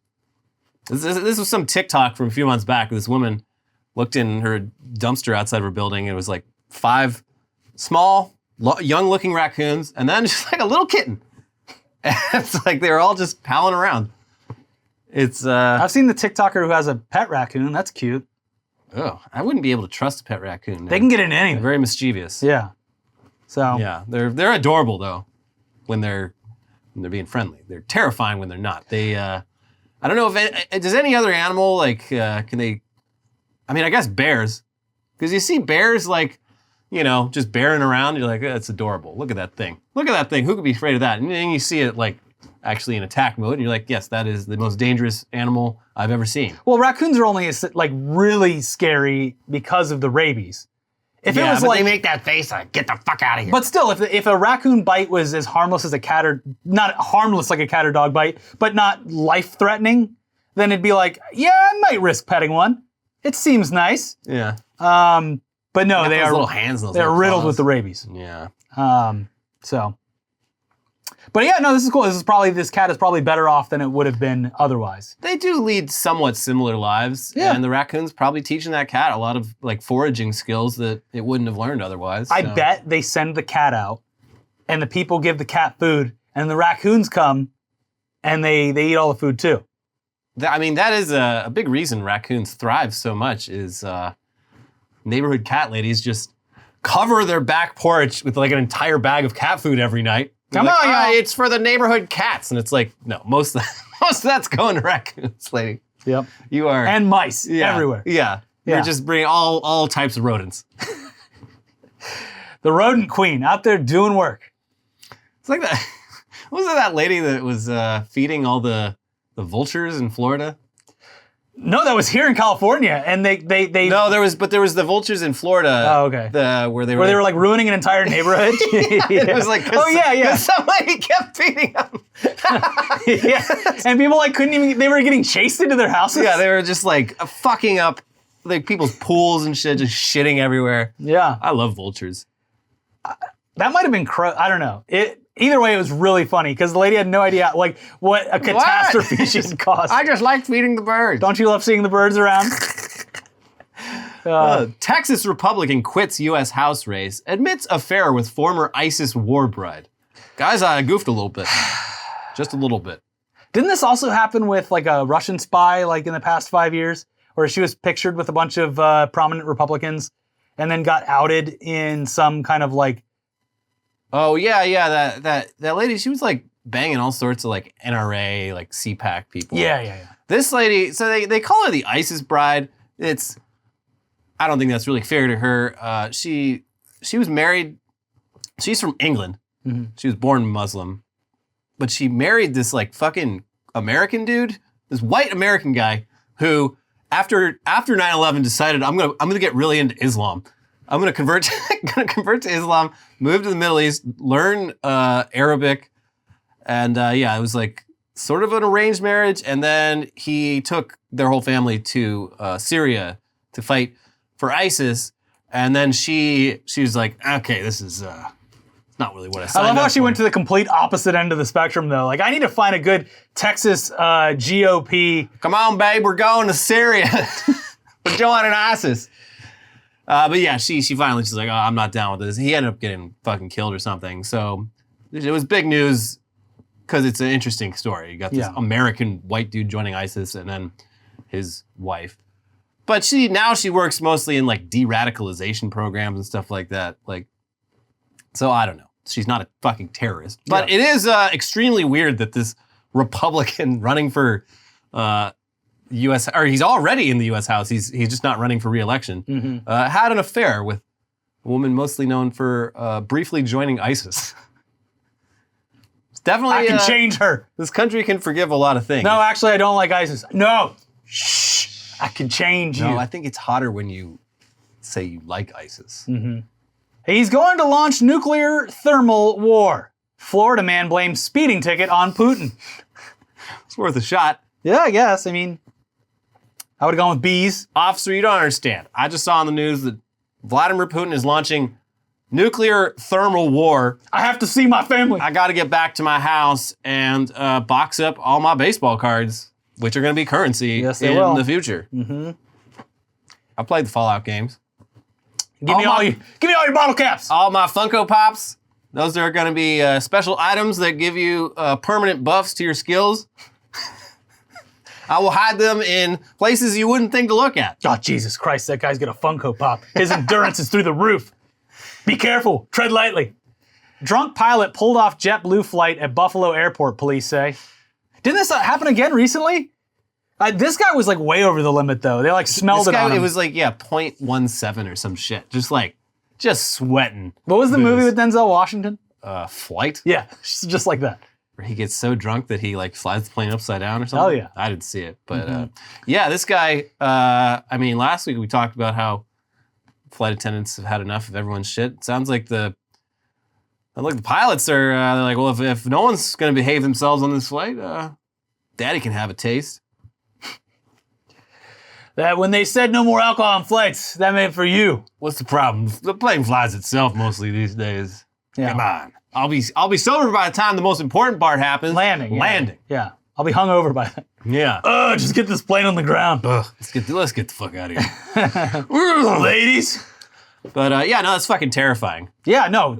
This was some TikTok from a few months back. This woman looked in her dumpster outside of her building, and it was like 5 small, young-looking raccoons, and then just like a little kitten. And it's like they were all just palling around. It's I've seen the TikToker who has a pet raccoon. That's cute. Oh, I wouldn't be able to trust a pet raccoon. They can get into They're anything. very mischievous. Yeah. So Yeah, they're adorable though when they're being friendly. They're terrifying when they're not. They I don't know if does any other animal like can they? I mean, I guess bears, because you see bears like just bearing around. You're like, that's adorable. Look at that thing. Look at that thing. Who could be afraid of that? And then you see it like actually in attack mode, and you're like, yes, that is the most dangerous animal I've ever seen. well, raccoons are only like really scary because of the rabies. If it was like they make that face like, get the fuck out of here. But still, if a raccoon bite was as harmless as a cat or not harmless like a cat or dog bite, but not life-threatening, then it'd be like, yeah, I might risk petting one. It seems nice. yeah, But no, Got they those are little hands. And those they're little riddled claws. with the rabies. Yeah. So, but yeah, no, this is cool. This cat is probably better off than it would have been otherwise. They do lead somewhat similar lives, Yeah. and the raccoon's probably teaching that cat a lot of like foraging skills that it wouldn't have learned otherwise. I so. bet they send the cat out, and the people give the cat food, and the raccoons come, and they eat all the food too. I mean, that is a big reason raccoons thrive so much is neighborhood cat ladies just cover their back porch with like an entire bag of cat food every night. Come They're like, on, y'all." it's for the neighborhood cats. And it's like, no, most of that's going to raccoons, lady. Yep. You are. And mice yeah, everywhere. Yeah. Yeah. You're just bringing all types of rodents. The rodent queen out there doing work. It's like that. Wasn't that lady that was feeding all the vultures in Florida? No, that was here in California, and they No, there was the vultures in Florida. Oh, okay. Where they were like ruining an entire neighborhood. It was like, oh yeah. 'cause some lady kept feeding them. Yeah, and people like couldn't even. They were getting chased into their houses. Yeah, they were just like fucking up like people's pools and shit, just shitting everywhere. Yeah, I love vultures. that might have been. I don't know. Either way, it was really funny because the lady had no idea like what a catastrophe she had caused. I just like feeding the birds. Don't you love seeing the birds around? Texas Republican quits U.S. House race, admits affair with former ISIS war bride. Guys, I goofed a little bit. Just a little bit. Didn't this also happen with like a Russian spy like in the past 5 years, where she was pictured with a bunch of prominent Republicans and then got outed in some kind of like. Oh yeah. That lady, she was like banging all sorts of like NRA, like CPAC people. Yeah. This lady, so they call her the ISIS bride. I don't think that's really fair to her. She was married. She's from England. Mm-hmm. She was born Muslim, but she married this like fucking American dude, this white American guy who after 9/11 decided I'm gonna get really into Islam. I'm gonna convert to Islam, move to the Middle East, learn Arabic, and it was like sort of an arranged marriage. And then he took their whole family to Syria to fight for ISIS. And then she was like, okay, this is not really what I signed I love how up she for. went to the complete opposite end of the spectrum, though. Like, I need to find a good Texas GOP. Come on, babe, we're going to Syria. We're joining ISIS. But yeah, she's like, oh, I'm not down with this. He ended up getting fucking killed or something. So it was big news because it's an interesting story. You got this American white dude joining ISIS and then his wife. But now she works mostly in like de-radicalization programs and stuff like that. Like, so I don't know. She's not a fucking terrorist. But it is extremely weird that this Republican running for U.S. or he's already in the U.S. House. He's just not running for re-election. Had an affair with a woman mostly known for briefly joining ISIS. It's definitely I can change her. This country can forgive a lot of things. No, actually, I don't like ISIS. No. Shh. I can change you. No, I think it's hotter when you say you like ISIS. He's going to launch nuclear thermal war. Florida man blames speeding ticket on Putin. It's worth a shot. Yeah, I guess. I mean, I would have gone with B's. Officer, you don't understand. I just saw on the news that Vladimir Putin is launching nuclear thermal war. I have to see my family. I got to get back to my house and box up all my baseball cards, which are going to be currency in the future. Mm-hmm. I played the Fallout games. Give me all your bottle caps. All my Funko Pops. Those are going to be special items that give you permanent buffs to your skills. I will hide them in places you wouldn't think to look at. Oh, Jesus Christ, that guy's got a Funko Pop. His endurance is through the roof. Be careful. Tread lightly. Drunk pilot pulled off JetBlue flight at Buffalo Airport, police say. Didn't this happen again recently? This guy was like way over the limit, though. They like smelled it on him. It was like, 0.17 or some shit. Just sweating. What was the movie with Denzel Washington? Flight? Yeah, just like that. Where he gets so drunk that he like slides the plane upside down or something. Oh, yeah. I didn't see it. But this guy, last week we talked about how flight attendants have had enough of everyone's shit. Sounds like the pilots are, they're like, well, if no one's going to behave themselves on this flight, Daddy can have a taste. That when they said no more alcohol on flights, that meant for you. What's the problem? The plane flies itself mostly these days. Yeah. Come on. I'll be sober by the time the most important part happens. Landing. Yeah. I'll be hungover by then. Yeah. Just get this plane on the ground. Let's get the fuck out of here. Ladies. But no, that's fucking terrifying. Yeah, no.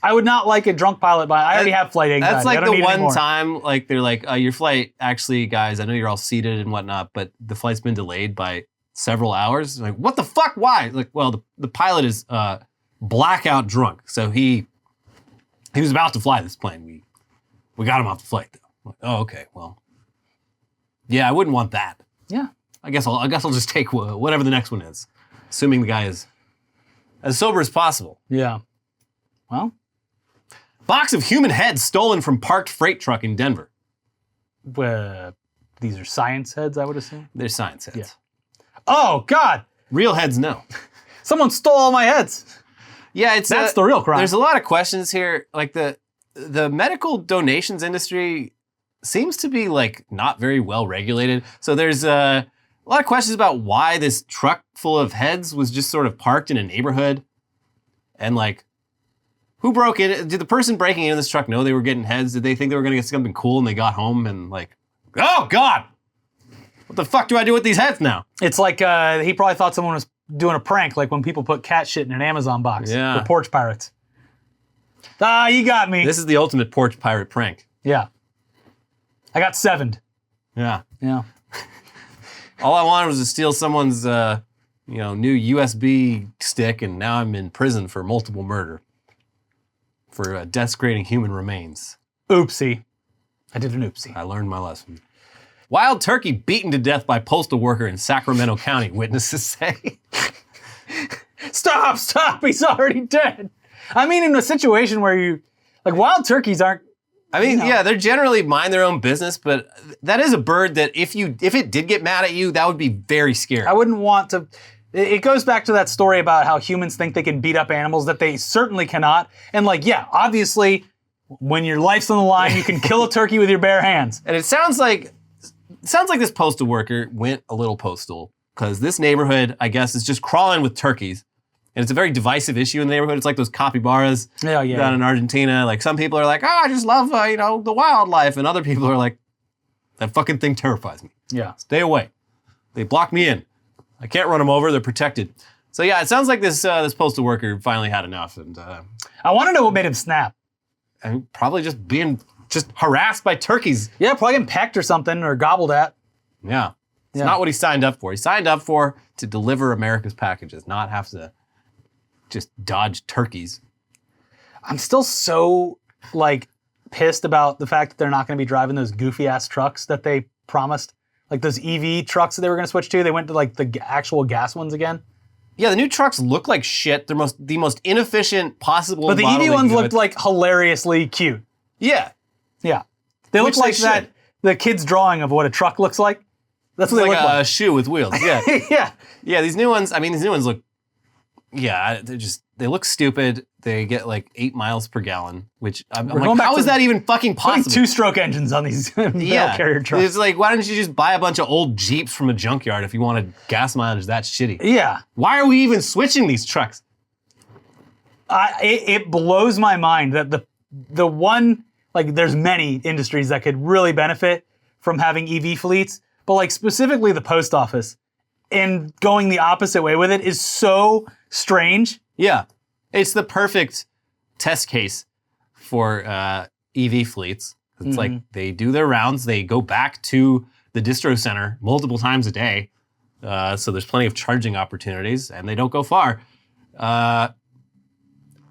I would not like a drunk pilot, but I already have flight anxiety. That's like the one time, like they're like, your flight, actually, guys, I know you're all seated and whatnot, but the flight's been delayed by several hours. Like, what the fuck? Why? Like, well, the pilot is blackout drunk, so he was about to fly this plane. We got him off the flight though. Like, oh, okay, well, yeah, I wouldn't want that. Yeah, I guess I'll just take whatever the next one is, assuming the guy is as sober as possible. Yeah. Well. Box of human heads stolen from parked freight truck in Denver. These are science heads, I would assume. They're science heads. Yeah. Oh, God. Real heads, no. Someone stole all my heads. Yeah, that's the real crime. There's a lot of questions here. Like the medical donations industry seems to be like not very well regulated. So there's a lot of questions about why this truck full of heads was just sort of parked in a neighborhood, and like, who broke in? Did the person breaking into this truck know they were getting heads? Did they think they were going to get something cool and they got home and like, oh God, what the fuck do I do with these heads now? It's like he probably thought someone was doing a prank, like when people put cat shit in an Amazon box for porch pirates. You got me. This is the ultimate porch pirate prank. Yeah. I got 7'd. Yeah. Yeah. All I wanted was to steal someone's new USB stick, and now I'm in prison for multiple murder. For desecrating human remains. Oopsie. I did an oopsie. I learned my lesson. Wild turkey beaten to death by postal worker in Sacramento County, witnesses say. Stop! He's already dead. I mean, in a situation where wild turkeys aren't. I mean, yeah, they're generally mind their own business, but that is a bird that if it did get mad at you, that would be very scary. I wouldn't want to. It goes back to that story about how humans think they can beat up animals that they certainly cannot. And obviously, when your life's on the line, you can kill a turkey with your bare hands. And it sounds like this postal worker went a little postal, because this neighborhood, I guess, is just crawling with turkeys. And it's a very divisive issue in the neighborhood. It's like those capybaras down in Argentina. Like, some people are like, I just love, the wildlife. And other people are like, that fucking thing terrifies me. Yeah. Stay away. They block me in. I can't run them over. They're protected. So yeah, it sounds like this postal worker finally had enough. And I want to know what made him snap. And probably just being harassed by turkeys. Yeah, probably getting pecked or something, or gobbled at. Yeah. It's not what he signed up for. He signed up for to deliver America's packages, not have to just dodge turkeys. I'm still so pissed about the fact that they're not going to be driving those goofy ass trucks that they promised. Like those EV trucks that they were going to switch to. They went to the actual gas ones again. Yeah, the new trucks look like shit. They're the most inefficient possible. But the EV ones looked hilariously cute. Yeah. Yeah. They look like the kid's drawing of what a truck looks like. That's what they look like. A shoe with wheels. Yeah. Yeah. Yeah, these new ones look, they're just They look stupid. They get like 8 miles per gallon, which I'm going like, back how to is that even fucking Putting possible? 2-stroke engines on these mail carrier trucks. It's like, why don't you just buy a bunch of old Jeeps from a junkyard if you wanted gas mileage that shitty? Yeah. Why are we even switching these trucks? It blows my mind that the one, like, there's many industries that could really benefit from having EV fleets, but like specifically the post office and going the opposite way with it is so strange. Yeah. It's the perfect test case for EV fleets. It's like they do their rounds, they go back to the distro center multiple times a day. So there's plenty of charging opportunities and they don't go far.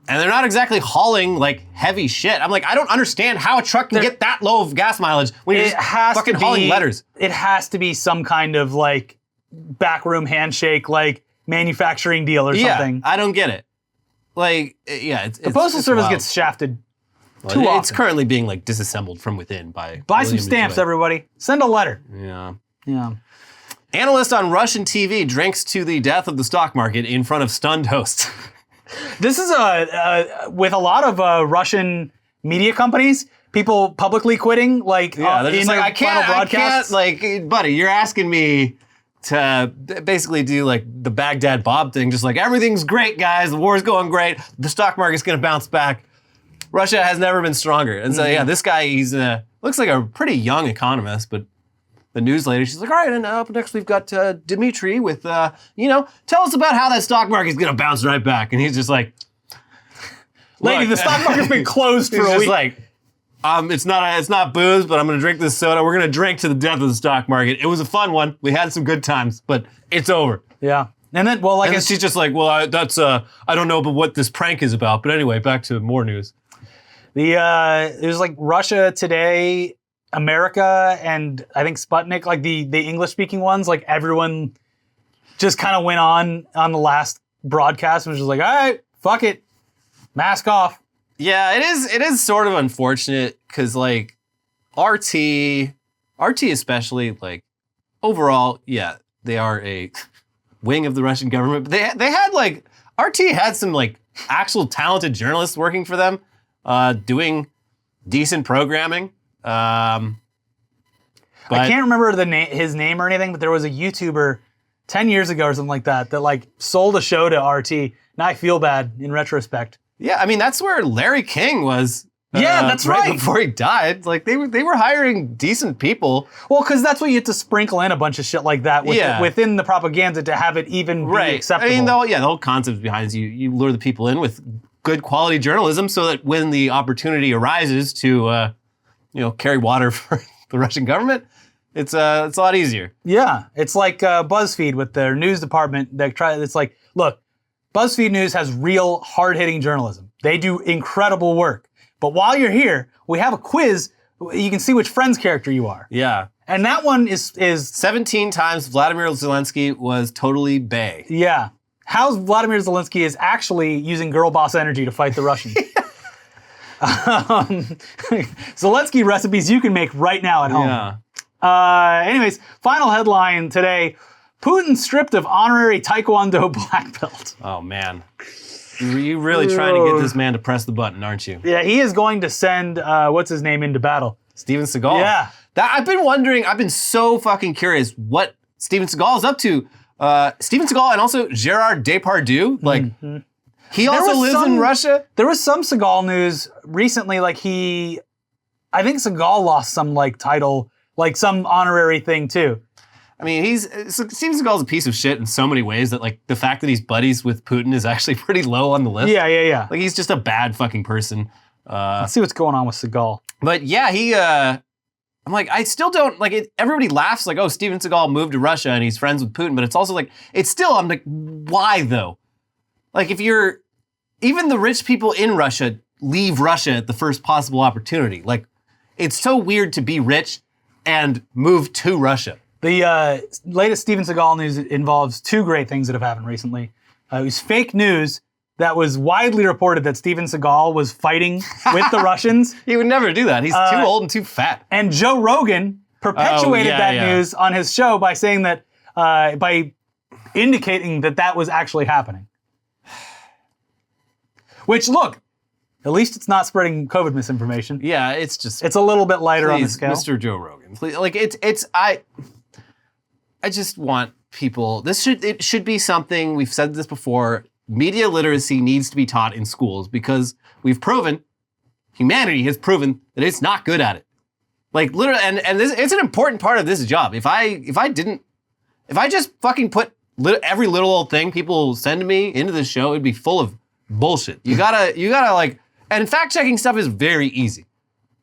And they're not exactly hauling like heavy shit. I'm like, I don't understand how a truck can get that low of gas mileage when you're just fucking hauling letters. It has to be some kind of like backroom handshake, like manufacturing deal or something. I don't get it. Like, yeah, the Postal Service wild. gets shafted too often. It's currently being like disassembled from within by Buy some William stamps, Joy. everybody. Send a letter. Yeah. Analyst on Russian TV drinks to the death of the stock market in front of stunned hosts. This is with a lot of Russian media companies, people publicly quitting, like they're in just their like, final broadcasts. like, buddy, you're asking me to basically do like the Baghdad Bob thing, just like everything's great, guys, the war's going great, the stock market's gonna bounce back. Russia has never been stronger. And so this guy, he's looks like a pretty young economist, but the news lady, she's like, all right, and up next we've got Dmitry with, tell us about how that stock market's gonna bounce right back. And he's just like, Lady, the stock market's been closed for he's a just week. like, it's not booze, but I'm gonna drink this soda. We're gonna drink to the death of the stock market. It was a fun one. We had some good times, but it's over. Yeah. And then, well, like And she's just like, well, I don't know what this prank is about. But anyway, back to more news. There's like Russia Today, America, and I think Sputnik, like the English speaking ones, like everyone just kind of went on the last broadcast and was just like, all right, fuck it, mask off. Yeah, it is sort of unfortunate because like RT especially, like overall, yeah, they are a wing of the Russian government, but they had like RT had some like actual talented journalists working for them, doing decent programming. I can't remember his name or anything, but there was a YouTuber 10 years ago or something like that like sold a show to RT. Now I feel bad in retrospect. Yeah, I mean that's where Larry King was. Yeah, that's right. Before he died, like they were hiring decent people. Well, because that's what you have to sprinkle in a bunch of shit like that within the propaganda to have it even be acceptable. I mean, the whole concept behind it is you lure the people in with good quality journalism so that when the opportunity arises to carry water for the Russian government, it's a lot easier. Yeah, it's like BuzzFeed with their news department. It's like, look, BuzzFeed News has real hard-hitting journalism. They do incredible work. But while you're here, we have a quiz. You can see which Friends character you are. Yeah. And that one is 17 times Vladimir Zelensky was totally bae. Yeah. How Vladimir Zelensky is actually using girl boss energy to fight the Russians. Zelensky recipes you can make right now at home. Yeah. Anyways, final headline today. Putin stripped of honorary Taekwondo black belt. Oh, man. You're really trying to get this man to press the button, aren't you? Yeah, he is going to send, what's his name, into battle. Steven Seagal. Yeah. I've been so fucking curious what Steven Seagal is up to. Steven Seagal and also Gerard Depardieu. Like, he also lives in Russia. There was some Seagal news recently, like I think Seagal lost some, like, title, like some honorary thing, too. I mean, Steven Seagal's a piece of shit in so many ways that, like, the fact that he's buddies with Putin is actually pretty low on the list. Yeah. Like, he's just a bad fucking person. Let's see what's going on with Seagal. But yeah, I'm like, I still don't, like, everybody laughs like, oh, Steven Seagal moved to Russia and he's friends with Putin, but it's also like, I'm like, why though? Like, even the rich people in Russia leave Russia at the first possible opportunity. Like, it's so weird to be rich and move to Russia. The latest Steven Seagal news involves two great things that have happened recently. It was fake news that was widely reported that Steven Seagal was fighting with the Russians. He would never do that. He's too old and too fat. And Joe Rogan perpetuated news on his show by saying that, by indicating that was actually happening. Which, look, at least it's not spreading COVID misinformation. Yeah, it's just It's a little bit lighter on the please, scale. Mr. Joe Rogan. Please, like I just want people. It should be something. We've said this before. Media literacy needs to be taught in schools because humanity has proven that it's not good at it. Like literally, and this, it's an important part of this job. If I just fucking put every little old thing people send to me into this show, it'd be full of bullshit. You gotta like, and fact checking stuff is very easy.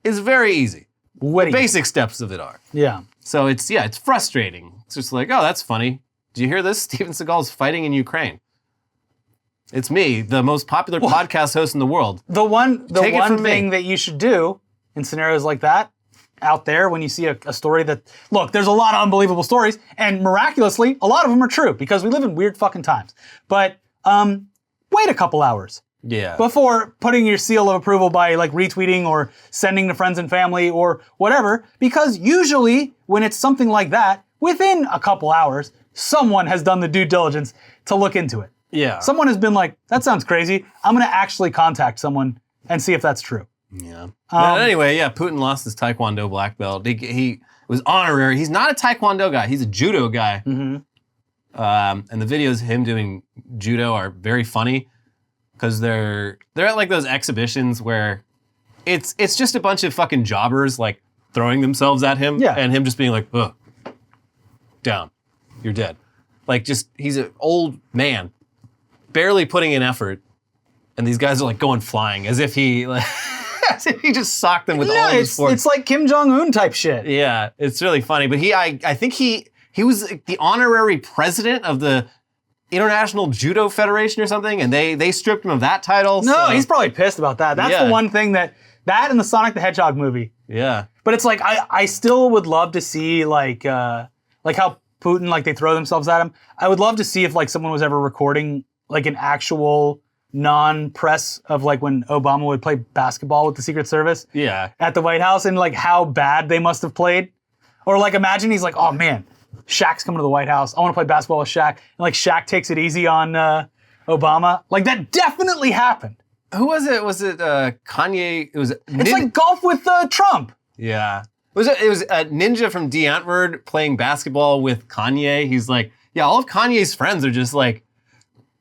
It's very easy. Witty. The basic steps of it are. Yeah. So it's frustrating. It's just like, oh, that's funny. Do you hear this? Steven Seagal's fighting in Ukraine. It's me, the most popular podcast host in the world. The one thing me. that you should do in scenarios like that, out there, when you see a story that, look, there's a lot of unbelievable stories, and miraculously, a lot of them are true because we live in weird fucking times. But wait a couple hours. Yeah. Before putting your seal of approval by like retweeting or sending to friends and family or whatever, because usually when it's something like that, within a couple hours, someone has done the due diligence to look into it. Yeah. Someone has been like, that sounds crazy. I'm going to actually contact someone and see if that's true. Yeah. But anyway, yeah, Putin lost his Taekwondo black belt. He was honorary. He's not a Taekwondo guy. He's a judo guy. Mm-hmm. And the videos of him doing judo are very funny because they're at like those exhibitions where it's just a bunch of fucking jobbers like throwing themselves at him, yeah, and him just being like, ugh, down, you're dead. Like just he's an old man, barely putting in effort, and these guys are like going flying as if he like. He just socked them with all of his force. It's like Kim Jong-un type shit. Yeah, it's really funny. But I think he was the honorary president of the International Judo Federation or something, and they stripped him of that title. No, so. He's probably pissed about that. That's the one thing that and the Sonic the Hedgehog movie. Yeah. But it's like I still would love to see like how Putin, like they throw themselves at him. I would love to see if like someone was ever recording like an actual non-press of like when Obama would play basketball with the Secret Service at the White House and like how bad they must have played. Or like imagine he's like, oh man, Shaq's coming to the White House. I want to play basketball with Shaq. And like Shaq takes it easy on Obama. Like that definitely happened. Who was it? Was it Kanye? It was. It's like golf with Trump. Yeah. It was a ninja from D. Antwoord playing basketball with Kanye. He's like, yeah, all of Kanye's friends are just like,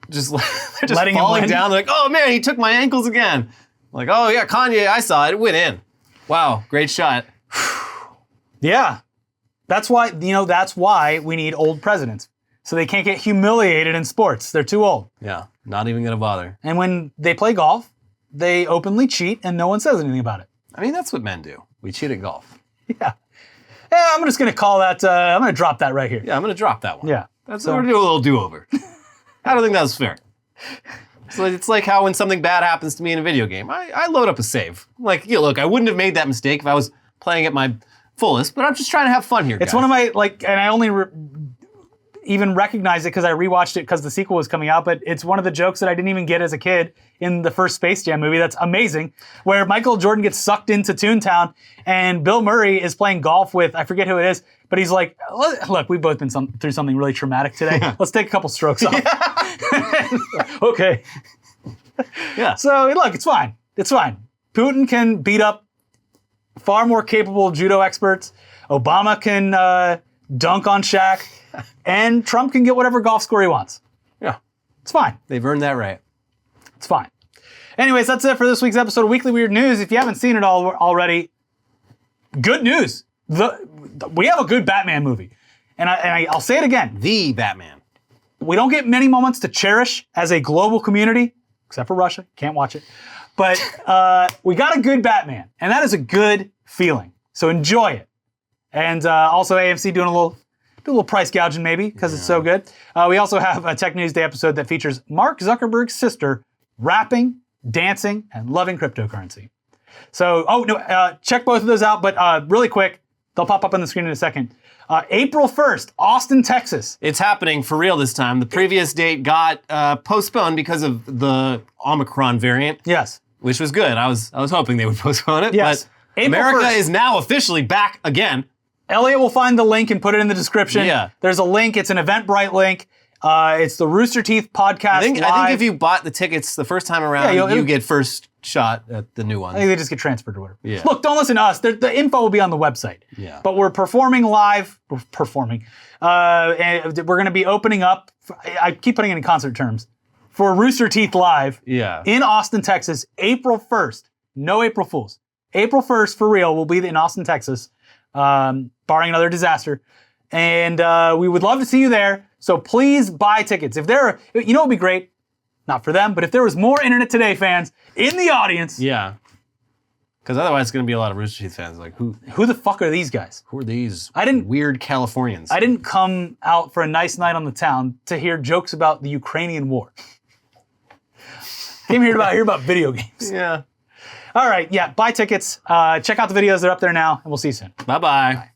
they're just letting falling him down. They're like, oh man, he took my ankles again. Like, oh yeah, Kanye, I saw it. It went in. Wow, great shot. Yeah. That's why we need old presidents. So they can't get humiliated in sports. They're too old. Yeah, not even gonna bother. And when they play golf, they openly cheat and no one says anything about it. I mean, that's what men do. We cheat at golf. Yeah. Yeah, I'm just gonna call that, I'm gonna drop that right here. Yeah, I'm gonna drop that one. Yeah. We're gonna do a little do-over. I don't think that was fair. So it's like how when something bad happens to me in a video game, I load up a save. Like, yeah, look, I wouldn't have made that mistake if I was playing at my fullest, but I'm just trying to have fun here, It's guys. one of my, like, and I only even recognized it because I rewatched it because the sequel was coming out, but it's one of the jokes that I didn't even get as a kid in the first Space Jam movie. That's amazing, where Michael Jordan gets sucked into Toontown and Bill Murray is playing golf with, I forget who it is, but he's like, look, we've both been through something really traumatic today. Let's take a couple strokes off. Okay. Yeah. So look, it's fine. It's fine. Putin can beat up far more capable judo experts. Obama can dunk on Shaq. And Trump can get whatever golf score he wants. Yeah. It's fine. They've earned that right. It's fine. Anyways, that's it for this week's episode of Weekly Weird News. If you haven't seen it all already, good news. We have a good Batman movie. And I'll say it again. The Batman. We don't get many moments to cherish as a global community, except for Russia. Can't watch it. But we got a good Batman. And that is a good feeling. So enjoy it. And also AMC doing a little price gouging maybe, because it's so good. We also have a Tech News Day episode that features Mark Zuckerberg's sister rapping, dancing, and loving cryptocurrency. So, check both of those out, but really quick, they'll pop up on the screen in a second. April 1st, Austin, Texas. It's happening for real this time. The previous date got postponed because of the Omicron variant. Yes. Which was good. I was hoping they would postpone it, Yes. but April America 1st. is now officially back again. Elliot will find the link and put it in the description. Yeah. There's a link. It's an Eventbrite link. It's the Rooster Teeth podcast. I think live. if you bought the tickets the first time around, you get first shot at the new one. I think they just get transferred or whatever. Yeah. Look, don't listen to us. The info will be on the website. Yeah. But we're performing live. We're performing. And we're going to be opening up. I keep putting it in concert terms. For Rooster Teeth Live. Yeah. In Austin, Texas, April 1st. No April Fools. April 1st, for real, we'll be in Austin, Texas, barring another disaster. And we would love to see you there. So please buy tickets. If there are, you know what would be great? Not for them, but if there was more Internet Today fans in the audience. Yeah. Because otherwise it's going to be a lot of Rooster Teeth fans. Like, who the fuck are these guys? are these didn't- weird Californians? I didn't come out for a nice night on the town to hear jokes about the Ukrainian war. Came here to hear about video games. Yeah. All right, yeah, buy tickets. Check out the videos. They're up there now, and we'll see you soon. Bye-bye.